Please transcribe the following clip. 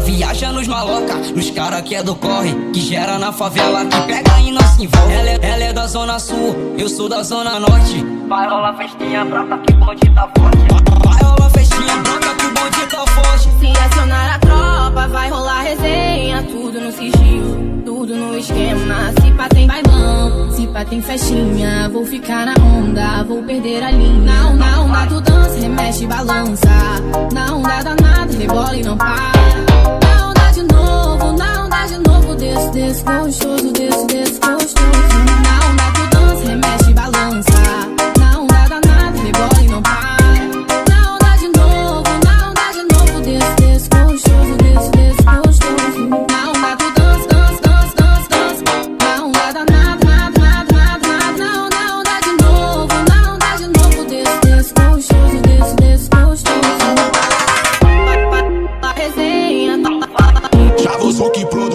viaja nos maloca, nos cara que é do corre, que gera na favela, que pega e não se envolve. Ela é da zona sul, eu sou da zona norte. Vai rolar festinha branca que o bonde tá forte. Vai rolar festinha branca que o bonde tá forte. Se acionar a tropa, vai rolar resenha. Tudo no sigilo, tudo no esquema. Se pá tem bailão, se pá tem festinha. Vou ficar na onda, vou perder a linha. Na onda tu dança, remexe, balança. Na onda danada, rebola e não para. Na onda de novo, desce gostoso, desce gostoso. Na onda tu dança, remexe, balança. Na onda danada, rebola e não para. Na onda de novo, desce gostoso, desce gostoso. Na onda tu dança. Na onda danada, na onda de novo, desce gostoso, desce gostoso. Resenha, Já vou só que pro